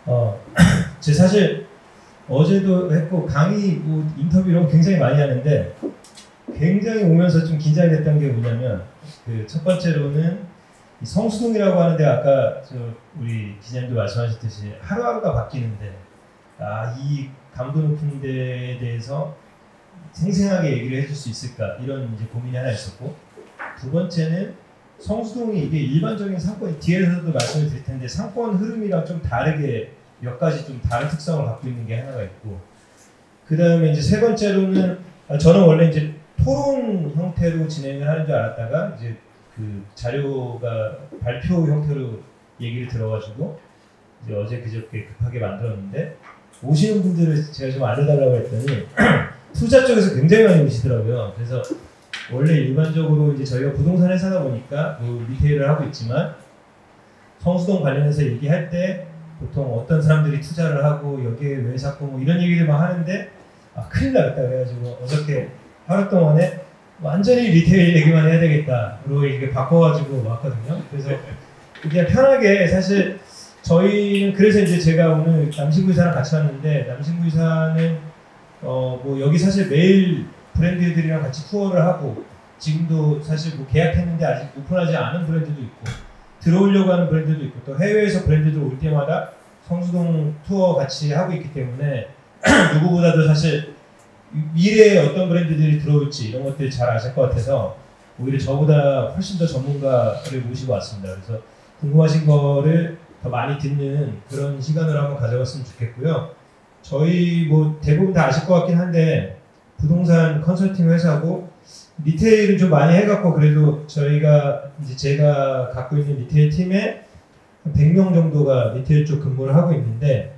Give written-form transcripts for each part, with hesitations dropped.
어, 제 사실 어제도 했고 강의 뭐 인터뷰 이런 거 굉장히 많이 하는데 굉장히 오면서 좀 긴장이 됐던 게 뭐냐면 그 첫 번째로는 이 성수동이라고 하는데 아까 우리 기자님도 말씀하셨듯이 하루하루가 바뀌는데 이 강도 높은 데에 대해서 생생하게 얘기를 해줄 수 있을까 이런 이제 고민이 하나 있었고, 두 번째는 성수동이 이게 일반적인 상권, 뒤에서도 말씀을 드릴 텐데 상권 흐름이랑 좀 다르게 몇 가지 좀 다른 특성을 갖고 있는 게 하나가 있고, 그 다음에 이제 세 번째로는 저는 원래 이제 토론 형태로 진행을 하는 줄 알았다가 이제 그 자료가 발표 형태로 얘기를 들어가지고 이제 어제 그저께 급하게 만들었는데, 오시는 분들을 제가 좀 알려달라고 했더니 투자 쪽에서 굉장히 많이 오시더라고요. 그래서 원래 일반적으로 이제 저희가 부동산 회사다 보니까 뭐 리테일을 하고 있지만 성수동 관련해서 얘기할 때 보통 어떤 사람들이 투자를 하고 여기에 왜 자꾸 뭐 이런 얘기들만 하는데 큰일 나겠다 그래가지고 어저께 하루 동안에 완전히 리테일 얘기만 해야 되겠다로 이렇게 바꿔가지고 왔거든요. 그래서 그냥 편하게 사실 저희는 그래서 이제 제가 오늘 남신구이사랑 같이 왔는데, 남신구이사는 뭐 여기 사실 매일 브랜드들이랑 같이 투어를 하고 지금도 사실 뭐 계약했는데 아직 오픈하지 않은 브랜드도 있고 들어오려고 하는 브랜드도 있고 또 해외에서 브랜드들 올 때마다 성수동 투어 같이 하고 있기 때문에 누구보다도 사실 미래에 어떤 브랜드들이 들어올지 이런 것들 잘 아실 것 같아서 오히려 저보다 훨씬 더 전문가를 모시고 왔습니다. 그래서 궁금하신 거를 더 많이 듣는 그런 시간을 한번 가져봤으면 좋겠고요. 저희 뭐 대부분 다 아실 것 같긴 한데 부동산 컨설팅 회사고 리테일을 좀 많이 해갖고 그래도 저희가 이제 제가 갖고 있는 리테일 팀에 100명 정도가 리테일 쪽 근무를 하고 있는데,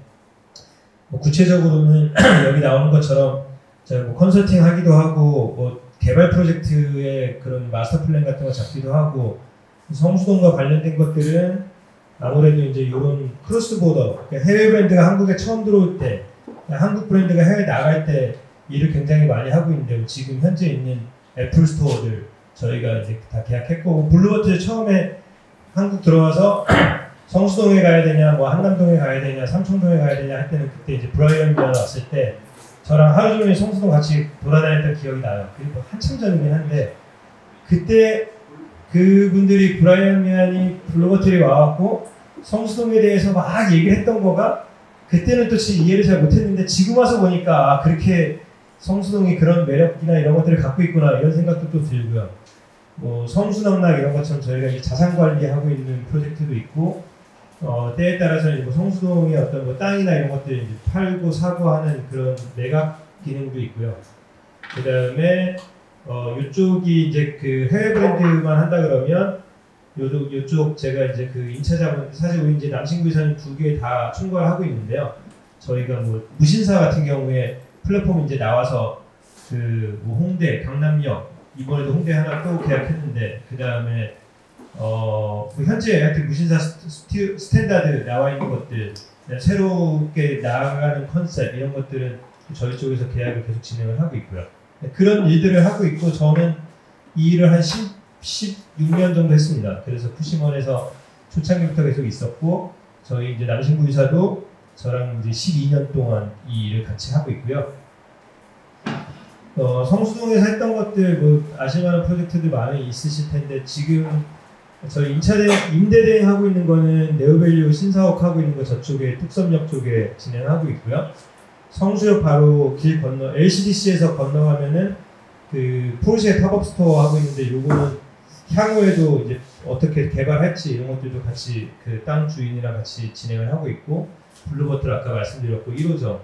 뭐 구체적으로는 여기 나오는 것처럼 제가 뭐 컨설팅 하기도 하고 뭐 개발 프로젝트의 그런 마스터 플랜 같은 거 잡기도 하고, 성수동과 관련된 것들은 아무래도 이제 이런 크로스 보더, 그러니까 해외 브랜드가 한국에 처음 들어올 때, 한국 브랜드가 해외 나갈 때 일을 굉장히 많이 하고 있는데, 지금 현재 있는 애플 스토어들 저희가 이제 다 계약했고, 블루버틀 처음에 한국 들어와서 성수동에 가야 되냐, 뭐 한남동에 가야 되냐, 삼청동에 가야 되냐 할 때는 그때 이제 브라이언 미아 왔을 때 저랑 하루 종일 성수동 같이 돌아다녔던 기억이 나요. 그리고 한참 전이긴 한데 그때 그분들이 브라이언 미안이 블루버틀이 와갖고 성수동에 대해서 막 얘기를 했던 거가 그때는 또 이해를 잘 못했는데 지금 와서 보니까 그렇게 성수동이 그런 매력이나 이런 것들을 갖고 있구나 이런 생각도 또 들고요. 뭐 성수농락 이런 것처럼 저희가 이제 자산 관리하고 있는 프로젝트도 있고, 때에 따라서는 뭐 성수동의 어떤 뭐 땅이나 이런 것들 이제 팔고 사고 하는 그런 매각 기능도 있고요. 그 다음에 이쪽이 이제 그 해외 브랜드만 한다 그러면 요쪽 제가 이제 그 임차자분, 사실 우리 이제 남신구이사는 2개 다 총괄 하고 있는데요. 저희가 뭐 무신사 같은 경우에 플랫폼 이제 나와서 그 뭐 홍대, 강남역 이번에도 홍대 하나 또 계약했는데, 그 다음에 현재 하여튼 무신사 스탠다드 나와 있는 것들, 새롭게 나아가는 컨셉 이런 것들은 저희 쪽에서 계약을 계속 진행을 하고 있고요. 그런 일들을 하고 있고, 저는 이 일을 한 16년 정도 했습니다. 그래서 푸시먼에서 초창기부터 계속 있었고, 저희 이제 남신구이사도 저랑 이제 12년 동안 이 일을 같이 하고 있고요. 성수동에서 했던 것들 뭐 아실만한 프로젝트들 많이 있으실 텐데, 지금 저희 임대 대행하고 있는 거는 네오밸류 신사옥 하고 있는 거 저쪽에 뚝섬역 쪽에 진행하고 있고요. 성수역 바로 길 건너 LCDC에서 건너가면은 그 포르쉐 팝업 스토어 하고 있는데, 요거는 향후에도 이제 어떻게 개발할지 이런 것들도 같이 그 땅 주인이랑 같이 진행을 하고 있고, 블루버틀 아까 말씀드렸고 1호점,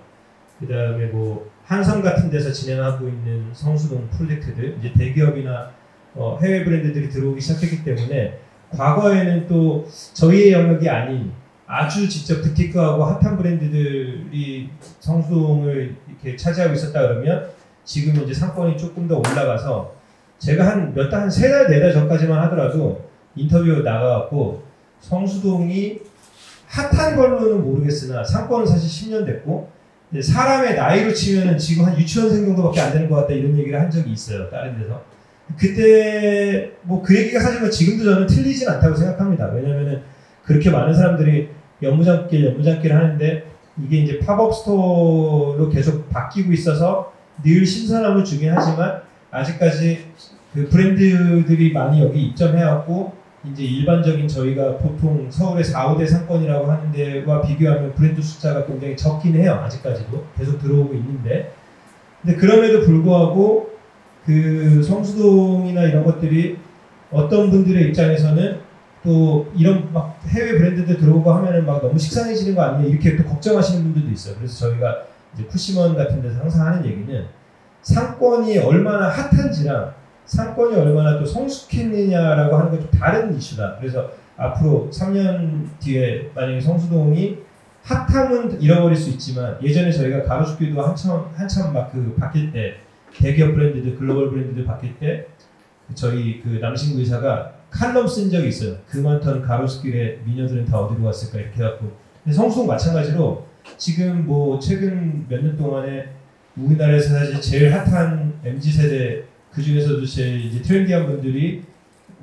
그 다음에 뭐 한성 같은 데서 진행하고 있는 성수동 프로젝트들, 이제 대기업이나 해외 브랜드들이 들어오기 시작했기 때문에 과거에는 또 저희의 영역이 아닌 아주 직접 부티크하고 핫한 브랜드들이 성수동을 이렇게 차지하고 있었다 그러면 지금 이제 상권이 조금 더 올라가서 제가 한 3달, 4달 전까지만 하더라도 인터뷰 나가갖고 성수동이 핫한 걸로는 모르겠으나 상권은 사실 10년 됐고 사람의 나이로 치면은 지금 한 유치원생 정도밖에 안 되는 것 같다 이런 얘기를 한 적이 있어요. 다른 데서. 그때 뭐 그 얘기가 사실 지금도 저는 틀리진 않다고 생각합니다. 왜냐면은 그렇게 많은 사람들이 연무장길 하는데 이게 이제 팝업 스토어로 계속 바뀌고 있어서 늘 신선함을 주긴 하지만 아직까지 그 브랜드들이 많이 여기 입점해왔고 이제 일반적인 저희가 보통 서울의 4, 5대 상권이라고 하는 데와 비교하면 브랜드 숫자가 굉장히 적긴 해요. 아직까지도 계속 들어오고 있는데 근데 그럼에도 불구하고 그 성수동이나 이런 것들이 어떤 분들의 입장에서는 또 이런 막 해외 브랜드들 들어오고 하면은 막 너무 식상해지는 거 아니냐 이렇게 또 걱정하시는 분들도 있어요. 그래서 저희가 이제 쿠시먼 같은 데서 항상 하는 얘기는 상권이 얼마나 핫한지랑 상권이 얼마나 또 성숙했느냐라고 하는 건 좀 다른 이슈다. 그래서 앞으로 3년 뒤에 만약에 성수동이 핫함은 잃어버릴 수 있지만 예전에 저희가 가로수길도 한참 막 그 바뀔 때 대기업 브랜드들 글로벌 브랜드들 바뀔 때 저희 그 남신구 이사가 칼럼 쓴 적이 있어요. 그 많던 가로수길에 미녀들은 다 어디로 갔을까 이렇게 해갖고. 근데 성수동 마찬가지로 지금 뭐 최근 몇 년 동안에 우리나라에서 사실 제일 핫한 MZ세대 그 중에서도 제일 이제 트렌디한 분들이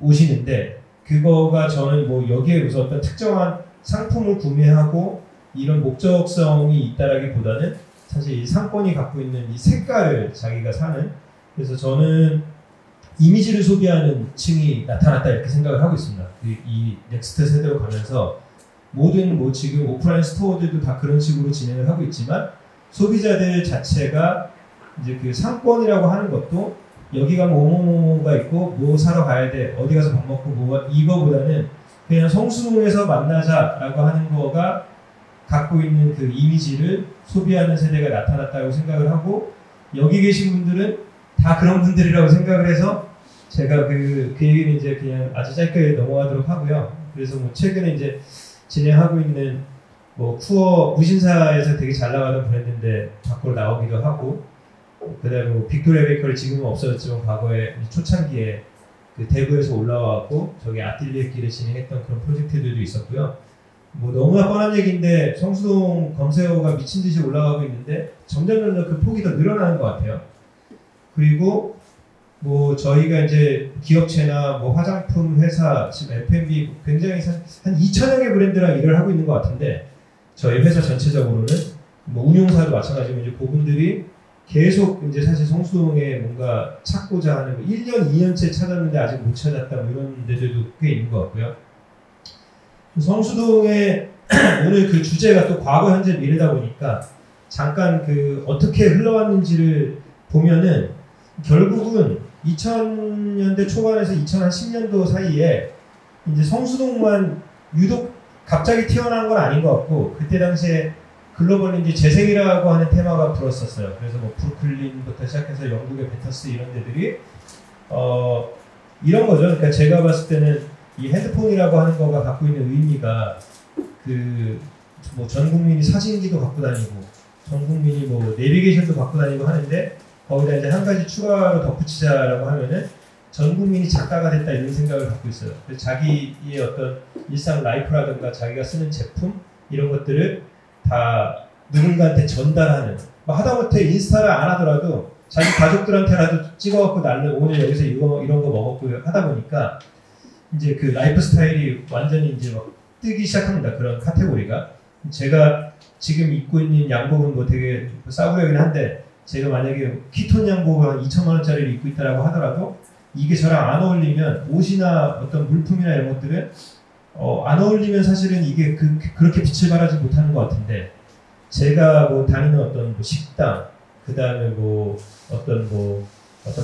오시는데 그거가 저는 뭐 여기에 무슨 어떤 특정한 상품을 구매하고 이런 목적성이 있다라기보다는 사실 이 상권이 갖고 있는 이 색깔을 자기가 사는 그래서 저는 이미지를 소비하는 층이 나타났다 이렇게 생각을 하고 있습니다. 이 넥스트 세대로 가면서 모든 뭐 지금 오프라인 스토어들도 다 그런 식으로 진행을 하고 있지만 소비자들 자체가 이제 그 상권이라고 하는 것도 여기가 뭐뭐뭐가 있고 뭐 사러 가야 돼 어디 가서 밥 먹고 뭐 이거보다는 그냥 성수동에서 만나자라고 하는 거가 갖고 있는 그 이미지를 소비하는 세대가 나타났다고 생각을 하고 여기 계신 분들은 다 그런 분들이라고 생각을 해서 제가 그 얘기는 이제 그냥 아주 짧게 넘어가도록 하고요. 그래서 뭐 최근에 이제 진행하고 있는 뭐 쿠어 무신사에서 되게 잘 나가던 브랜드인데 밖으로 나오기도 하고 그다음에 뭐 빅토리아 베이커리 지금은 없어졌지만 과거에 초창기에 그 대구에서 올라와갖고 저기 아틀리에 길에 진행했던 그런 프로젝트들도 있었고요. 뭐 너무나 뻔한 얘기인데 성수동 검색어가 미친 듯이 올라가고 있는데 점점 그 폭이 더 늘어나는 것 같아요. 그리고 뭐 저희가 이제 기업체나 뭐 화장품 회사, 지금 F&B 굉장히 한 2,000여 개 브랜드랑 일을 하고 있는 것 같은데 저희 회사 전체적으로는 뭐 운용사도 마찬가지고 이제 그분들이 계속 이제 사실 성수동에 뭔가 찾고자 하는 뭐 1년, 2년째 찾았는데 아직 못 찾았다 뭐 이런 데들도 꽤 있는 것 같고요. 성수동의 오늘 그 주제가 또 과거, 현재, 미래다 보니까 잠깐 그 어떻게 흘러왔는지를 보면은 결국은 2000년대 초반에서 2010년도 사이에 이제 성수동만 유독 갑자기 튀어나온 건 아닌 것 같고 그때 당시에 글로벌 이제 재생이라고 하는 테마가 불었었어요. 그래서 뭐 브루클린부터 시작해서 영국의 베터스 이런 데들이 이런 거죠. 그러니까 제가 봤을 때는 이 핸드폰이라고 하는 거가 갖고 있는 의미가 그 뭐 전 국민이 사진기도 갖고 다니고 전 국민이 뭐 내비게이션도 갖고 다니고 하는데 거기다 이제 한 가지 추가로 덧붙이자라고 하면은 전 국민이 작가가 됐다 이런 생각을 갖고 있어요. 그래서 자기의 어떤 일상 라이프라든가 자기가 쓰는 제품 이런 것들을 다 누군가한테 전달하는 뭐 하다못해 인스타를 안 하더라도 자기 가족들한테라도 찍어갖고 오늘 여기서 이런 거 먹었고 하다 보니까 이제 그 라이프 스타일이 완전히 이제 막 뜨기 시작합니다. 그런 카테고리가. 제가 지금 입고 있는 양복은 뭐 되게 싸구려긴 한데 제가 만약에 키톤 양복을 한 2천만 원짜리를 입고 있다라고 하더라도 이게 저랑 안 어울리면 옷이나 어떤 물품이나 이런 것들은 안 어울리면 사실은 이게 그렇게 빛을 발하지 못하는 것 같은데 제가 뭐 다니는 어떤 뭐 식당 그 다음에 뭐 어떤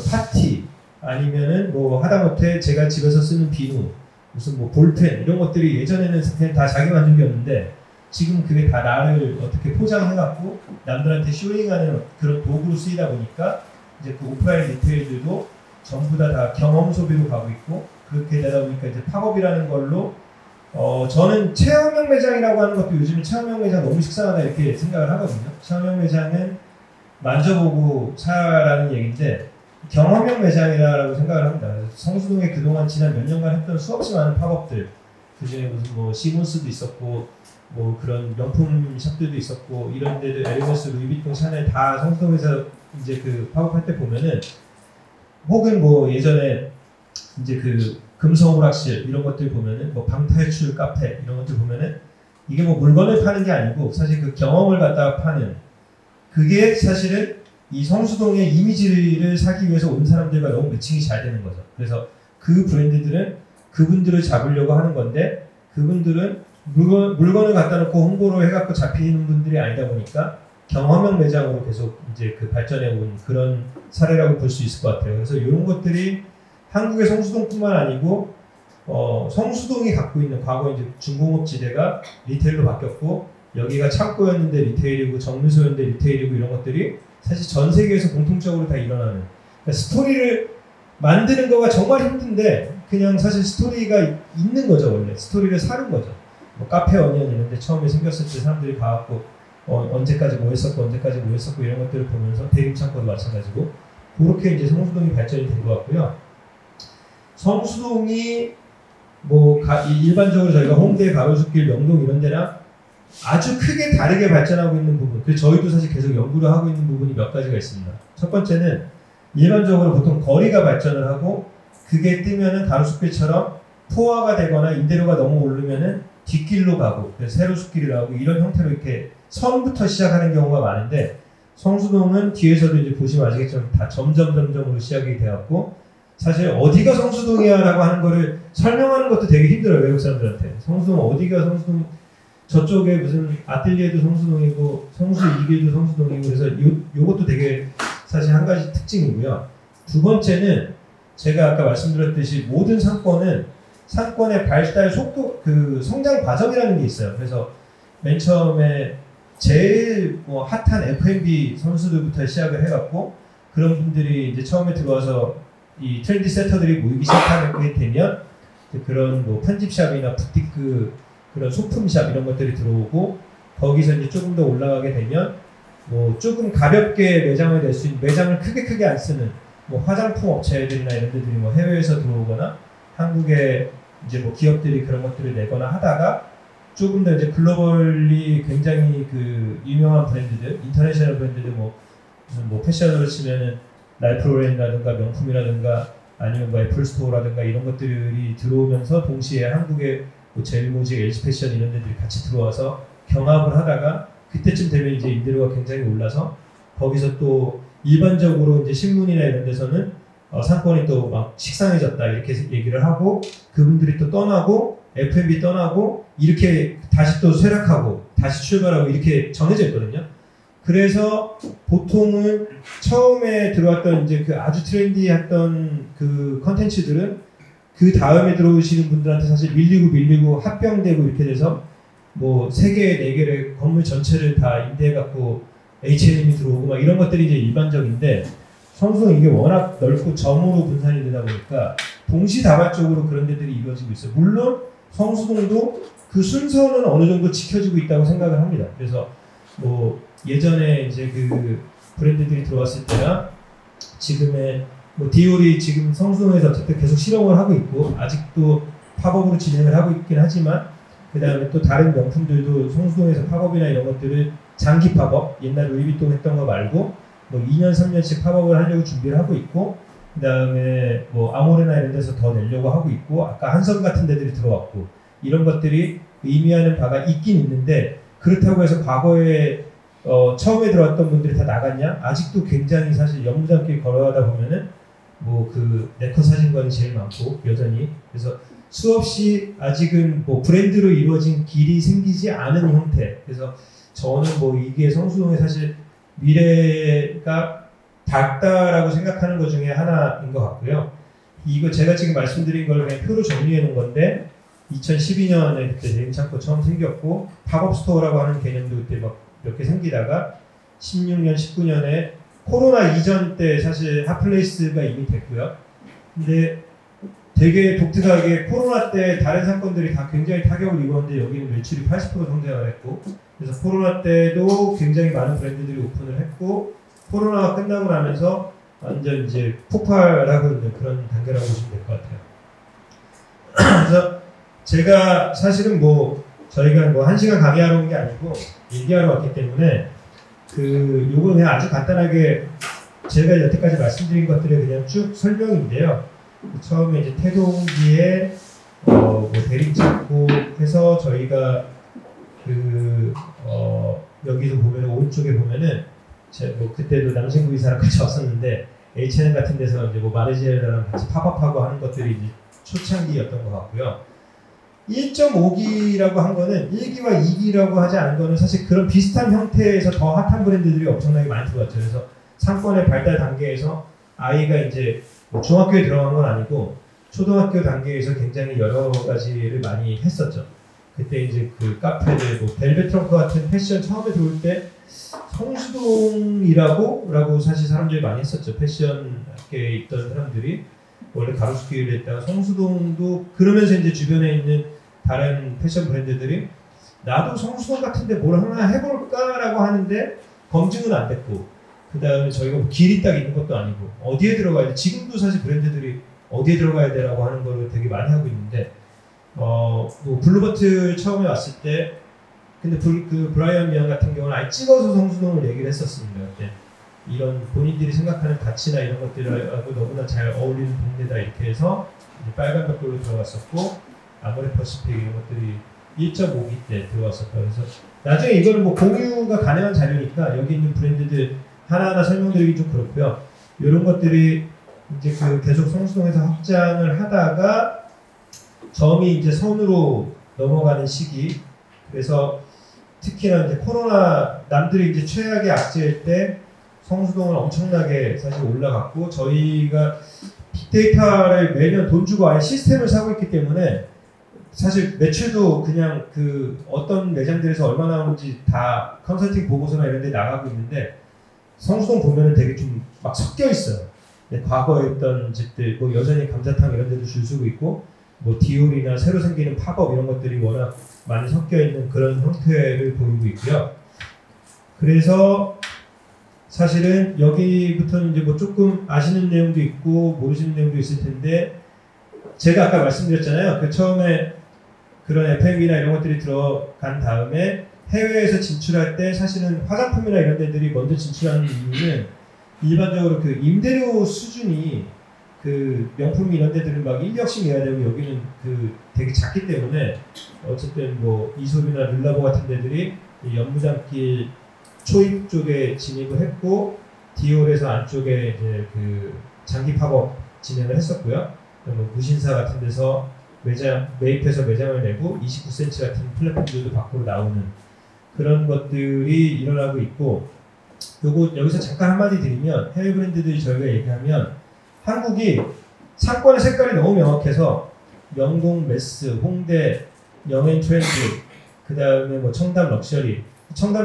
파티 아니면은 뭐 하다못해 제가 집에서 쓰는 비누 무슨 뭐 볼펜 이런 것들이 예전에는 그냥 다 자기 만족이었는데 지금 그게 다 나를 어떻게 포장해갖고 남들한테 쇼잉하는 그런 도구로 쓰이다 보니까 이제 그 오프라인 리테일들도 전부 다 경험 소비로 가고 있고 그렇게 되다 보니까 이제 팝업이라는 걸로 저는 체험형 매장이라고 하는 것도 요즘에 체험형 매장 너무 식상하다 이렇게 생각을 하거든요. 체험형 매장은 만져보고 사라는 얘기인데 경험형 매장이라고 생각을 합니다. 그래서 성수동에 그동안 지난 몇 년간 했던 수없이 많은 팝업들 그중에 무슨 뭐 시몬스도 있었고 뭐 그런 명품 샵들도 있었고 이런 데들 에르메스, 루이비통, 샤넬 다 성수동에서 이제 그 팝업할 때 보면은 혹은 뭐 예전에 이제 그 금성오락실 이런 것들 보면은 뭐 방탈출 카페 이런 것들 보면은 이게 뭐 물건을 파는 게 아니고 사실 그 경험을 갖다가 파는 그게 사실은 이 성수동의 이미지를 사기 위해서 온 사람들과 너무 매칭이 잘 되는 거죠. 그래서 그 브랜드들은 그분들을 잡으려고 하는 건데 그분들은 물건을 갖다 놓고 홍보를 해갖고 잡히는 분들이 아니다 보니까 경험형 매장으로 계속 이제 그 발전해 온 그런 사례라고 볼 수 있을 것 같아요. 그래서 이런 것들이 한국의 성수동뿐만 아니고 성수동이 갖고 있는 과거 이제 중공업지대가 리테일로 바뀌었고 여기가 창고였는데 리테일이고 정류소였는데 리테일이고 이런 것들이 사실 전 세계에서 공통적으로 다 일어나는 그러니까 스토리를 만드는 거가 정말 힘든데 그냥 사실 스토리가 있는 거죠. 원래 스토리를 사는 거죠. 뭐 카페 어니언 이런 데 처음에 생겼을 때 사람들이 가갖고 언제까지 뭐 했었고 언제까지 뭐 했었고 이런 것들을 보면서 대림창고도 마찬가지고 그렇게 이제 성수동이 발전이 된 것 같고요. 성수동이 뭐 일반적으로 저희가 홍대, 가로수길, 명동 이런 데랑 아주 크게 다르게 발전하고 있는 부분 그래서 저희도 사실 계속 연구를 하고 있는 부분이 몇 가지가 있습니다. 첫 번째는 일반적으로 보통 거리가 발전을 하고 그게 뜨면은 가로수길처럼 포화가 되거나 임대료가 너무 오르면은 뒷길로 가고 그래서 세로수길을 하고 이런 형태로 이렇게 선부터 시작하는 경우가 많은데 성수동은 뒤에서도 이제 보시면 아시겠지만 다 점점으로 시작이 되었고 사실 어디가 성수동이야 라고 하는 거를 설명하는 것도 되게 힘들어요. 외국 사람들한테. 성수동 어디가 성수동 저쪽에 무슨 아틀리에도 성수동이고 성수 2길도 성수동이고 그래서 요것도 되게 사실 한 가지 특징이고요. 두 번째는 제가 아까 말씀드렸듯이 모든 상권의 발달 속도 그 성장 과정이라는 게 있어요. 그래서 맨 처음에 제일 뭐 핫한 F&B 선수들부터 시작을 해갖고 그런 분들이 이제 처음에 들어와서 이 트렌디 세터들이 모이기 시작하게 되면 그런 뭐 편집샵이나 부티크 그런 소품샵 이런 것들이 들어오고 거기서 이제 조금 더 올라가게 되면 뭐 조금 가볍게 매장을 낼 수 있는 매장을 크게 안 쓰는 뭐 화장품 업체들이나 이런 데들이 뭐 해외에서 들어오거나 한국에 이제 뭐 기업들이 그런 것들을 내거나 하다가 조금 더 이제 글로벌리 굉장히 그 유명한 브랜드들, 인터내셔널 브랜드들 무슨 뭐 패션으로 치면은 랄프로렌이라든가 명품이라든가 아니면 뭐 애플스토어라든가 이런 것들이 들어오면서 동시에 한국의 뭐 제일모직, LG패션 이런 데들이 같이 들어와서 경합을 하다가 그때쯤 되면 이제 임대료가 굉장히 올라서 거기서 또 일반적으로 이제 신문이나 이런 데서는 상권이 또 막 식상해졌다 이렇게 얘기를 하고 그분들이 또 떠나고 F&B 떠나고 이렇게 다시 또 쇠락하고 다시 출발하고 이렇게 정해져 있거든요. 그래서 보통은 처음에 들어왔던 이제 그 아주 트렌디했던 그 컨텐츠들은 그 다음에 들어오시는 분들한테 사실 밀리고 합병되고 이렇게 돼서 뭐 3개, 4개의 건물 전체를 다 임대해갖고 H&M이 들어오고 막 이런 것들이 이제 일반적인데 성수동 이게 워낙 넓고 점으로 분산이 되다 보니까 동시다발적으로 그런 데들이 이루어지고 있어요. 물론 성수동도 그 순서는 어느 정도 지켜지고 있다고 생각을 합니다. 그래서 뭐 예전에 이제 그 브랜드들이 들어왔을 때나 지금의 뭐 디올이 지금 성수동에서 어쨌든 계속 실험을 하고 있고 아직도 팝업으로 진행을 하고 있긴 하지만 그 다음에 또 다른 명품들도 성수동에서 팝업이나 이런 것들을 장기 팝업 옛날 루이비통 했던 거 말고 뭐 2년 3년씩 팝업을 하려고 준비를 하고 있고 그 다음에 뭐 아모레나 이런 데서 더 내려고 하고 있고 아까 한섬 같은 데들이 들어왔고 이런 것들이 의미하는 바가 있긴 있는데 그렇다고 해서 과거에 처음에 들어왔던 분들이 다 나갔냐? 아직도 굉장히 사실 연무장길 걸어가다 보면은 뭐 그 네컷 사진관이 제일 많고 여전히 그래서 수없이 아직은 뭐 브랜드로 이루어진 길이 생기지 않은 형태. 그래서 저는 뭐 이게 성수동의 사실 미래가 밝다라고 생각하는 것 중에 하나인 것 같고요. 이거 제가 지금 말씀드린 걸 그냥 표로 정리해 놓은 건데 2012년에 그때 대림창고 처음 생겼고 팝업 스토어라고 하는 개념도 그때 막 몇 개 생기다가 16년, 19년에 코로나 이전 때 사실 핫플레이스가 이미 됐고요. 근데 되게 독특하게 코로나 때 다른 상권들이 다 굉장히 타격을 입었는데 여기는 매출이 80% 성장을 했고 그래서 코로나 때도 굉장히 많은 브랜드들이 오픈을 했고 코로나가 끝나고 나면서 완전 이제 폭발하고 있는 그런 단계라고 보시면 될 것 같아요. 그래서 제가 사실은 뭐 저희가 뭐 1시간 강의하러 온 게 아니고 얘기하러 왔기 때문에 요거 그냥 아주 간단하게 제가 여태까지 말씀드린 것들을 그냥 쭉 설명인데요. 처음에 이제 태동기에 뭐 대림창고 해서 저희가 여기서 보면은 오른쪽에 보면은 제가 뭐 그때도 남신구 이사랑 같이 왔었는데 H&M 같은 데서 이제 뭐 마르지엘라랑 같이 팝업하고 하는 것들이 이제 초창기였던 것 같고요. 1.5기라고 한 거는 1기와 2기라고 하지 않은 거는 사실 그런 비슷한 형태에서 더 핫한 브랜드들이 엄청나게 많이 들어왔죠. 그래서 상권의 발달 단계에서 아이가 이제 뭐 중학교에 들어간 건 아니고 초등학교 단계에서 굉장히 여러 가지를 많이 했었죠. 그때 이제 그 카페들, 뭐 벨벳 트렁크 같은 패션 처음에 들어올 때 성수동이라고 사실 사람들이 많이 했었죠. 패션 학교에 있던 사람들이 원래 가로수길에 있다가 성수동도 그러면서 이제 주변에 있는 다른 패션 브랜드들이 나도 성수동 같은데 뭘 하나 해볼까라고 하는데 검증은 안 됐고 그 다음에 저희가 뭐 길이 딱 있는 것도 아니고 어디에 들어가야 돼? 지금도 사실 브랜드들이 어디에 들어가야 되라고 하는 거를 되게 많이 하고 있는데 뭐 블루버틀 처음에 왔을 때 근데 그 브라이언 미안 같은 경우는 아예 찍어서 성수동을 얘기를 했었습니다. 그때 이런 본인들이 생각하는 가치나 이런 것들하고 너무나 잘 어울리는 동네다 이렇게 해서 이제 빨간 벽돌로 들어갔었고 아모레 퍼시픽 이런 것들이 1.5기 때 들어왔었고 그래서 나중에 이거는 뭐 공유가 가능한 자료니까 여기 있는 브랜드들 하나하나 설명드리기 좀 그렇고요. 이런 것들이 이제 그 계속 성수동에서 확장을 하다가 점이 이제 선으로 넘어가는 시기 그래서 특히나 이제 코로나 남들이 이제 최악의 악재일 때 성수동은 엄청나게 사실 올라갔고 저희가 빅데이터를 매년 돈 주고 아예 시스템을 사고 있기 때문에 사실 매출도 그냥 그 어떤 매장들에서 얼마 나오는지 다 컨설팅 보고서나 이런 데 나가고 있는데 성수동 보면은 되게 좀 막 섞여 있어요. 네, 과거에 있던 집들 뭐 여전히 감자탕 이런 데도 줄 서고 있고 뭐 디올이나 새로 생기는 팝업 이런 것들이 워낙 많이 섞여 있는 그런 형태를 보이고 있고요. 그래서 사실은 여기부터는 이제 뭐 조금 아시는 내용도 있고 모르시는 내용도 있을 텐데 제가 아까 말씀드렸잖아요. 그 처음에 그런 F&B나 이런 것들이 들어간 다음에 해외에서 진출할 때 사실은 화장품이나 이런 데들이 먼저 진출하는 이유는 일반적으로 그 임대료 수준이 그 명품 이런 데들은 막 1억씩 내야 되고 여기는 그 되게 작기 때문에 어쨌든 뭐 이솝이나 르라보 같은 데들이 연무장길 초입 쪽에 진입을 했고 디올에서 안쪽에 이제 그 장기 팝업 진행을 했었고요. 뭐 무신사 같은 데서 매입해서 매장을 내고 29cm 같은 플랫폼들도 밖으로 나오는 그런 것들이 일어나고 있고 요거 여기서 잠깐 한마디 드리면 해외 브랜드들이 저희가 얘기하면 한국이 상권의 색깔이 너무 명확해서 명동, 메스, 홍대, 영앤트렌드 그 다음에 뭐 청담 럭셔리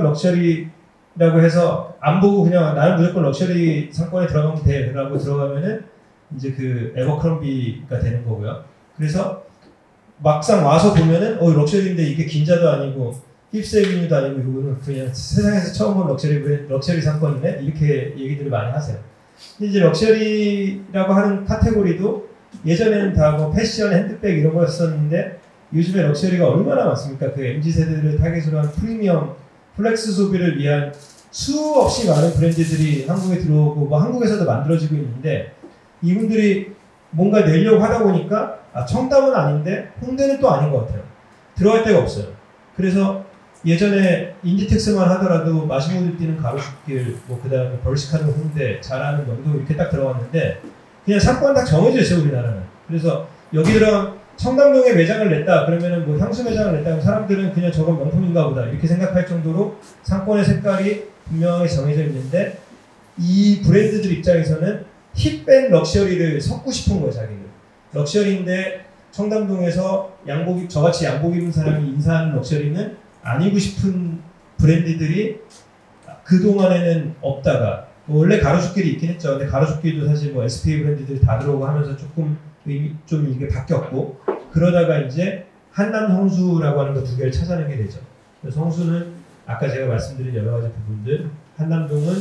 럭셔리라고 해서 안 보고 그냥 나는 무조건 럭셔리 상권에 들어가면 돼 라고 들어가면은 이제 그 에버크럼비가 되는 거고요. 그래서 막상 와서 보면은 럭셔리인데 이게 긴자도 아니고 힙스에비뉴도 아니고 이거는 그냥 세상에서 처음 본 럭셔리 상권이네 이렇게 얘기들을 많이 하세요. 근데 이제 럭셔리라고 하는 카테고리도 예전에는 다 뭐 패션, 핸드백 이런 거였었는데 요즘에 럭셔리가 얼마나 많습니까? 그 MZ세대를 타겟으로 한 프리미엄, 플렉스 소비를 위한 수없이 많은 브랜드들이 한국에 들어오고 뭐 한국에서도 만들어지고 있는데 이분들이 뭔가 내려고 하다 보니까 청담은 아닌데 홍대는 또 아닌 것 같아요. 들어갈 데가 없어요. 그래서 예전에 인디텍스만 하더라도 마시모도 뛰는 가로수길, 뭐 그 다음에 벌식하는 홍대, 잘하는 명동 이렇게 딱 들어갔는데 그냥 상권 딱 정해져 있어요 우리나라는. 그래서 여기 들어 청담동에 매장을 냈다 그러면은 뭐 향수 매장을 냈다 그러면 사람들은 그냥 저건 명품인가 보다 이렇게 생각할 정도로 상권의 색깔이 분명하게 정해져 있는데 이 브랜드들 입장에서는 힙앤 럭셔리를 섞고 싶은 거예요 자기는. 럭셔리인데 청담동에서 저같이 양복 입은 사람이 인사하는 럭셔리는 아니고 싶은 브랜드들이 그동안에는 없다가 원래 가로수길이 있긴 했죠. 근데 가로수길도 사실 뭐 SPA 브랜드들이 다 들어오고 하면서 조금 좀 이게 바뀌었고 그러다가 이제 한남 성수라고 하는 거 두 개를 찾아내게 되죠. 그래서 성수는 아까 제가 말씀드린 여러 가지 부분들 한남동은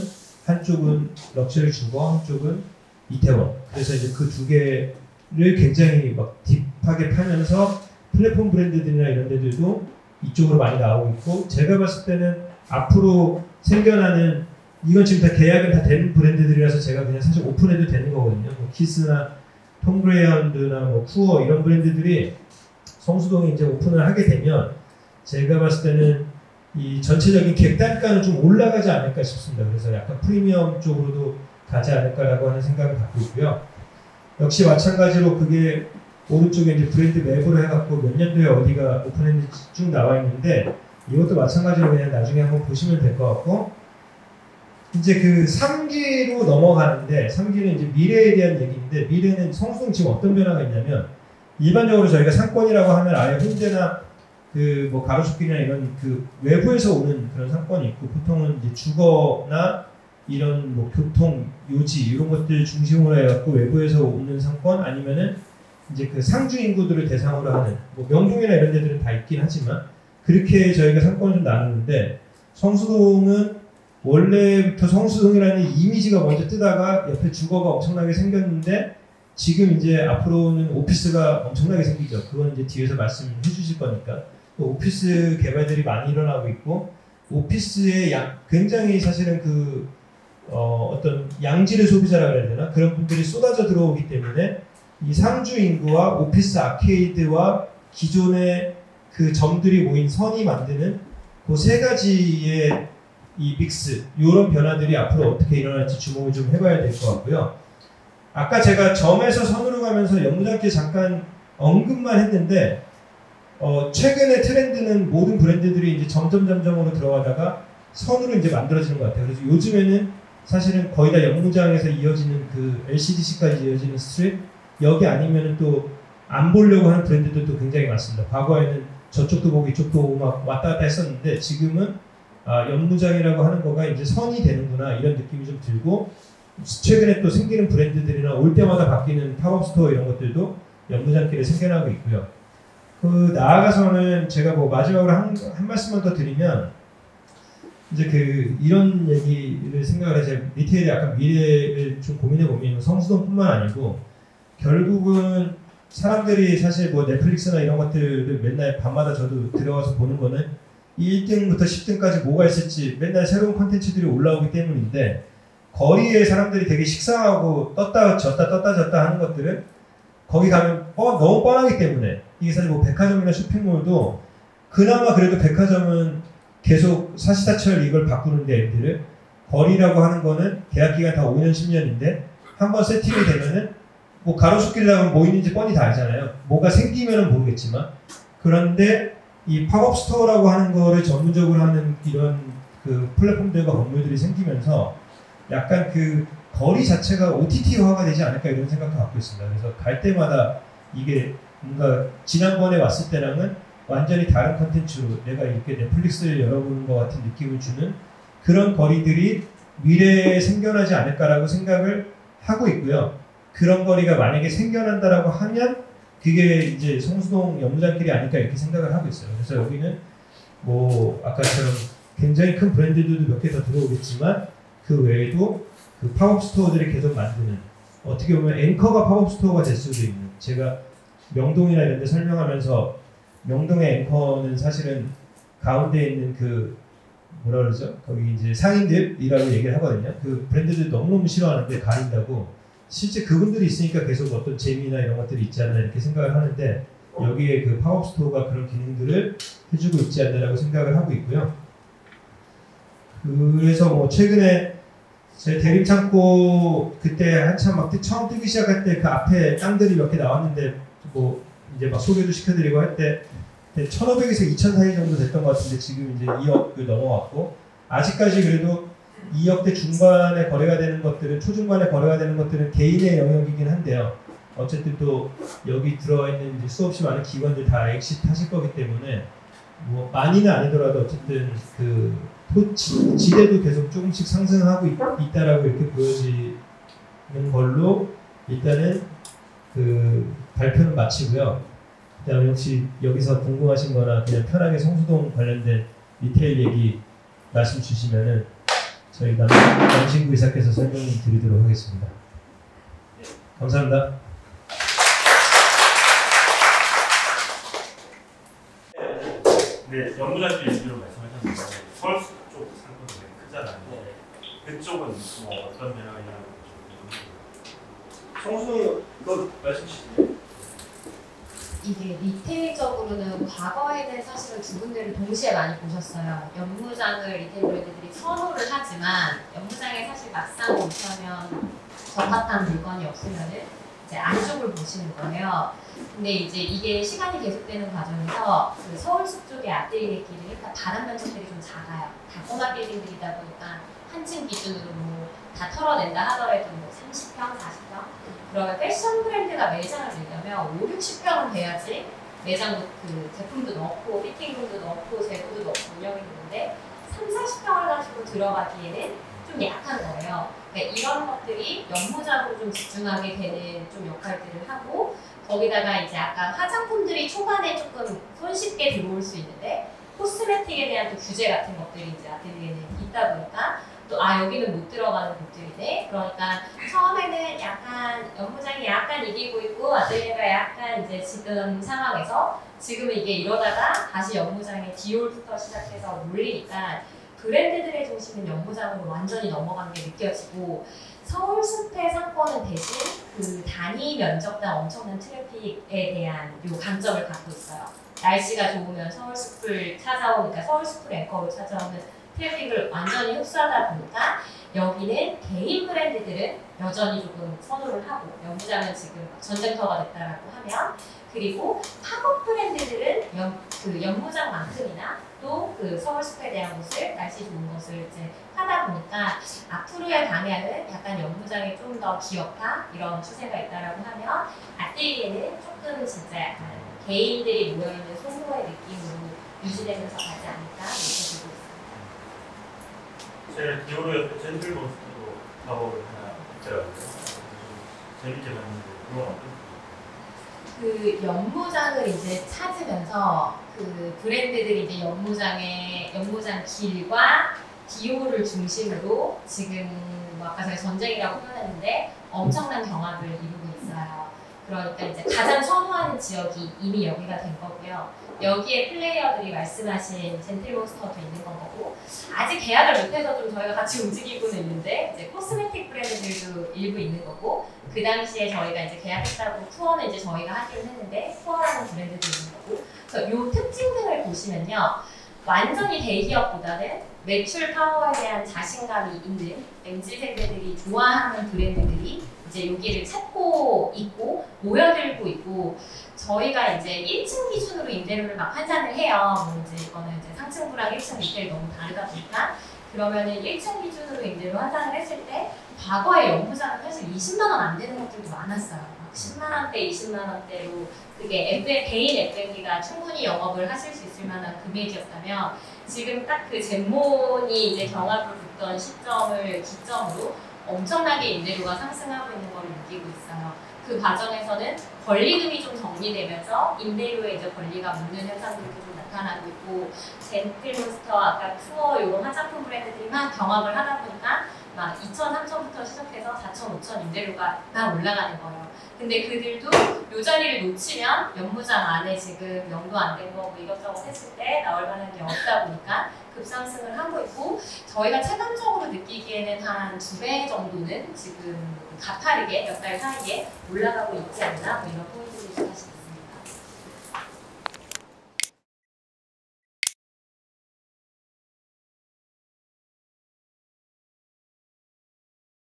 한쪽은 럭셔리 주거 한쪽은 이태원 그래서 이제 그 두 개를 굉장히 막 딥하게 파면서 플랫폼 브랜드들이나 이런 데들도 이쪽으로 많이 나오고 있고 제가 봤을 때는 앞으로 생겨나는 이건 지금 다 계약은 다 된 브랜드들이라서 제가 그냥 사실 오픈해도 되는 거거든요. 뭐 키스나 톰 그레이언드나 뭐 쿠어 이런 브랜드들이 성수동에 이제 오픈을 하게 되면 제가 봤을 때는 이 전체적인 객단가는 좀 올라가지 않을까 싶습니다. 그래서 약간 프리미엄 쪽으로도 가지 않을까라고 하는 생각을 갖고 있고요. 역시 마찬가지로 그게 오른쪽에 이제 브랜드 맵으로 해갖고 몇 년도에 어디가 오픈했는지 쭉 나와 있는데 이것도 마찬가지로 그냥 나중에 한번 보시면 될 것 같고 이제 그 3기로 넘어가는데 3기는 이제 미래에 대한 얘기인데 미래는 성수동 지금 어떤 변화가 있냐면 일반적으로 저희가 상권이라고 하면 아예 홍대나 그 뭐 가로수길이나 이런 그 외부에서 오는 그런 상권이 있고 보통은 이제 주거나 이런 뭐 교통, 요지 이런 것들 중심으로 해갖고 외부에서 오는 상권 아니면은 이제 그 상주 인구들을 대상으로 하는 뭐 명동이나 이런 데들은 다 있긴 하지만 그렇게 저희가 상권을 좀 나누는데 성수동은 원래부터 성수동이라는 이미지가 먼저 뜨다가 옆에 주거가 엄청나게 생겼는데 지금 이제 앞으로는 오피스가 엄청나게 생기죠. 그건 이제 뒤에서 말씀해 주실 거니까. 오피스 개발들이 많이 일어나고 있고 오피스에 굉장히 사실은 그 어떤 양질의 소비자라고 해야 되나 그런 분들이 쏟아져 들어오기 때문에 이 상주 인구와 오피스 아케이드와 기존의 그 점들이 모인 선이 만드는 그 세 가지의 이 믹스 이런 변화들이 앞으로 어떻게 일어날지 주목을 좀 해봐야 될 것 같고요. 아까 제가 점에서 선으로 가면서 연무장길 잠깐 언급만 했는데 최근의 트렌드는 모든 브랜드들이 이제 점점점점으로 들어가다가 선으로 이제 만들어지는 것 같아요. 그래서 요즘에는 사실은 거의 다 연무장에서 이어지는 그 LCDC까지 이어지는 스트립 여기 아니면은 또 안 보려고 하는 브랜드들도 굉장히 많습니다. 과거에는 저쪽도 보고 이쪽도 보고 막 왔다 갔다 했었는데 지금은 연무장이라고 하는 거가 이제 선이 되는구나 이런 느낌이 좀 들고 최근에 또 생기는 브랜드들이나 올 때마다 바뀌는 팝업 스토어 이런 것들도 연무장길에 생겨나고 있고요. 그 나아가서는 제가 뭐 마지막으로 한 말씀만 더 드리면 이제 그 이런 얘기를 생각을 해서 리테일의 약간 미래를 좀 고민해 보면 성수동뿐만 아니고 결국은 사람들이 사실 뭐 넷플릭스나 이런 것들을 맨날 밤마다 저도 들어가서 보는 거는 1등부터 10등까지 뭐가 있을지 맨날 새로운 콘텐츠들이 올라오기 때문인데 거리에 사람들이 되게 식상하고 떴다 졌다 하는 것들은 거기 가면 너무 뻔하기 때문에 이게 사실 뭐 백화점이나 쇼핑몰도 그나마 그래도 백화점은 계속 사시사철 이걸 바꾸는데 애들을 거리라고 하는 거는 계약 기간 다 5년 10년인데 한번 세팅이 되면은 뭐 가로수길이라고 뭐 있는지 뻔히 다 알잖아요. 뭐가 생기면은 모르겠지만 그런데 이 팝업 스토어라고 하는 거를 전문적으로 하는 이런 그 플랫폼들과 건물들이 생기면서 약간 그 거리 자체가 OTT화가 되지 않을까 이런 생각도 갖고 있습니다. 그래서 갈 때마다 이게 뭔가 지난번에 왔을 때랑은 완전히 다른 컨텐츠로 내가 이렇게 넷플릭스를 열어보는 것 같은 느낌을 주는 그런 거리들이 미래에 생겨나지 않을까라고 생각을 하고 있고요. 그런 거리가 만약에 생겨난다라고 하면 그게 이제 성수동 연무장길이 아닐까 이렇게 생각을 하고 있어요. 그래서 여기는 뭐 아까처럼 굉장히 큰 브랜드들도 몇 개 더 들어오겠지만 그 외에도 그 팝업 스토어들이 계속 만드는 어떻게 보면 앵커가 팝업 스토어가 될 수도 있는 제가 명동이나 이런 데 설명하면서 명동의 앵커는 사실은 가운데 있는 그 뭐라 그러죠? 거기 이제 상인들이라고 얘기를 하거든요. 그 브랜드들 너무너무 싫어하는데 가린다고 실제 그분들이 있으니까 계속 어떤 재미나 이런 것들이 있지 않나 이렇게 생각을 하는데 여기에 그 팝업 스토어가 그런 기능들을 해주고 있지 않나라고 생각을 하고 있고요. 그래서 뭐 최근에 제 대림창고 그때 한참 막 처음 뜨기 시작할 때 그 앞에 땅들이 몇 개 나왔는데 뭐 이제 막 소개도 시켜드리고 할 때 1,500에서 2,000 사이 정도 됐던 것 같은데 지금 이제 2억을 넘어왔고 아직까지 그래도 2억대 중반에 거래가 되는 것들은 초중반에 거래가 되는 것들은 개인의 영역이긴 한데요. 어쨌든 또 여기 들어와 있는 이제 수없이 많은 기관들 다 엑시트 하실 거기 때문에 뭐 많이는 아니더라도 어쨌든 그 지대도 계속 조금씩 상승하고 있다라고 이렇게 보여지는 걸로 일단은 그 발표는 마치고요. 그다음에 혹시 여기서 궁금하신 거나 그냥 편하게 성수동 관련된 리테일 얘기 말씀 주시면은 저희 남신구 이사께서 설명 드리도록 하겠습니다. 감사합니다. 네, 연무장길 얘기로 말씀하셨는데 서울숲 쪽 상권이 되게 크잖아요. 그쪽은 뭐 어떤 변화가 있나요? 성수 너 말씀 주시죠. 이게 리테일적으로는 과거에는 사실은 두 군데를 동시에 많이 보셨어요. 연무장을 리테일 브랜드들이 선호를 하지만 연무장에 사실 막상 오시면 적합한 물건이 없으면은 이제 안쪽을 보시는 거예요. 근데 이제 이게 시간이 계속되는 과정에서 그 서울숲 쪽의 아뜰리에끼리 일단 바람 면적들이 좀 작아요. 다 꼬마 빌딩들이다 보니까 한 층 기준으로 뭐 다 털어낸다 하더라도 뭐 30평, 40평. 그러면 패션 브랜드가 매장을 내려면 5, 60평은 돼야지 매장 그 제품도 넣고 피팅룸도 넣고 재고도 넣고 운영이 되는데 3, 40평을 가지고 들어가기에는 좀 약한 거예요. 그러니까 이런 것들이 연무장으로 좀 집중하게 되는 좀 역할들을 하고 거기다가 이제 아까 화장품들이 초반에 조금 손쉽게 들어올 수 있는데 코스메틱에 대한 또 규제 같은 것들이 이제 아틀리에는 있다 보니까 또 여기는 못 들어가는 곳들이네. 그러니까 처음에는 약간 연무장이 약간 이기고 있고 아틀리에가 약간 이제 지금 상황에서 지금은 이게 이러다가 다시 연무장에 디올부터 시작해서 몰리니까 브랜드들의 중심은 연무장으로 완전히 넘어간 게 느껴지고 서울숲의 상권은 대신 그 단위 면적당 엄청난 트래픽에 대한 요 강점을 갖고 있어요. 날씨가 좋으면 서울숲을 찾아오니까 서울숲을 앵커로 찾아오는 트래픽을 완전히 흡수하다 보니까 여기는 개인 브랜드들은 여전히 조금 선호를 하고 연무장은 지금 전쟁터가 됐다라고 하면 그리고 팝업 브랜드들은 그 연무장만큼이나 또 그 서울숲에 대한 곳을 날씨 좋은 것을 이제 하다 보니까 앞으로의 방향은 약간 연무장에 좀 더 기업화 이런 추세가 있다라고 하면 아뜰리에는 조금 진짜 약간 개인들이 모여있는 소모의 느낌으로 유지되면서 가지 않을까 이렇게 보고 있습니다. 제가 디오로 옆에 젠틀몬스터도 작업을 하나 있더라고요. 재밌게 봤는데 그건 어떤? 그 연무장을 이제 찾으면서 그 브랜드들이 이제 연무장 길과 디오를 중심으로 지금 뭐 아까 제가 전쟁이라고 표현했는데 엄청난 경합을 이루고 있어요. 그러니까 이제 가장 선호하는 지역이 이미 여기가 된 거고요. 여기에 플레이어들이 말씀하신 젠틀몬스터도 있는 거고 아직 계약을 못해서 좀 저희가 같이 움직이고는 있는데 이제 코스메틱 브랜드들도 일부 있는 거고 그 당시에 저희가 이제 계약했다고 투어는 이제 저희가 하기는 했는데 투어하는 브랜드도 있는 거고 그래서 요 특징 등을 보시면요 완전히 대기업보다는 매출 파워에 대한 자신감이 있는 MZ 세대들이 좋아하는 브랜드들이 이제 여기를 찾고 있고 모여들고 있고 저희가 이제 1층 기준으로 임대료를 막 환산을 해요. 뭐 이제 이거는 이제 상층부랑 1층 리테일 너무 다르다 보니까 그러면은 1층 기준으로 임대료 환산을 했을 때 과거에 연무장은 사실 20만 원 안 되는 것들도 많았어요. 막 10만 원대, 20만 원대로 그게 개인 F&B가 충분히 영업을 하실 수 있을 만한 금액이었다면 지금 딱 그 젠몬이 이제 경합을 붙던 시점을 기점으로 엄청나게 임대료가 상승하고 있는 걸 느끼고 있어요. 그 과정에서는 권리금이 좀 정리되면서 임대료에 이제 권리가 묻는 현상들도 좀 나타나고 있고 젠틀몬스터, 아까 투어 이런 화장품 브랜드들이 막 경합을 하다 보니까 막 2천, 3천부터 시작해서 4천, 5천 임대료가 막 올라가는 거예요. 근데 그들도 요 자리를 놓치면 연무장 안에 지금 영도 안 된 거 뭐 이것저것 했을 때 나올 만한 게 없다 보니까 급상승을 하고 있고 저희가 체감적으로 느끼기에는 한 2배 정도는 지금 가파르게 몇 달 사이에 올라가고 있지 않나 뭐 이런 포인트들이 사실